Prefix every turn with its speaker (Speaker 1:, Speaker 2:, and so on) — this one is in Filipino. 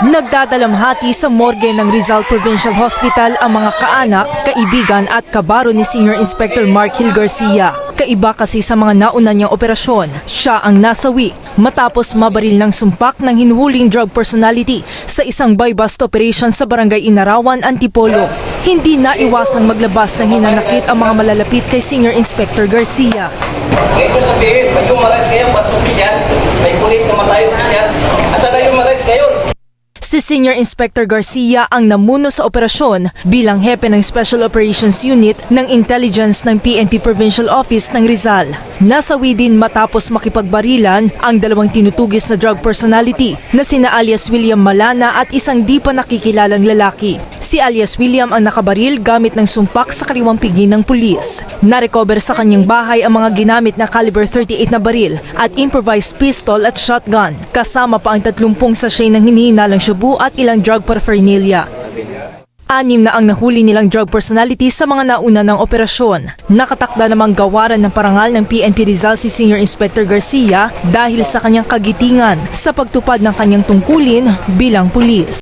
Speaker 1: Nagdadalamhati sa morgue ng Rizal Provincial Hospital ang mga kaanak, kaibigan at kabaro ni Senior Inspector Mark Hill Garcia. Kaiba kasi sa mga nauna niyang operasyon, siya ang nasawi matapos mabaril ng sumpak ng hinuhuling drug personality sa isang buy-bust operation sa Barangay Inarawan, Antipolo. Hindi naiwasang maglabas ng hinanakit ang mga malalapit kay Senior Inspector Garcia.
Speaker 2: Ngayon sabihin, may human rights ngayon para sa opisyan, may pulis naman tayo opisyan. Asa na human rights ngayon?
Speaker 1: Si Senior Inspector Garcia ang namuno sa operasyon bilang hepe ng Special Operations Unit ng Intelligence ng PNP Provincial Office ng Rizal. Nasawi din matapos makipagbarilan ang dalawang tinutugis na drug personality na sina alias William Malana at isang di pa nakikilalang lalaki. Si alias William ang nakabaril gamit ng sumpak sa kariwang pigi ng pulis. Narecover sa kanyang bahay ang mga ginamit na caliber 38 na baril at improvised pistol at shotgun. Kasama pa ang 30 sachet ng hinihinalang shabu at ilang drug paraphernalia. 6 na ang nahuli nilang drug personality sa mga nauna ng operasyon. Nakatakda namang gawaran ng parangal ng PNP Rizal si Senior Inspector Garcia dahil sa kanyang kagitingan sa pagtupad ng kanyang tungkulin bilang pulis.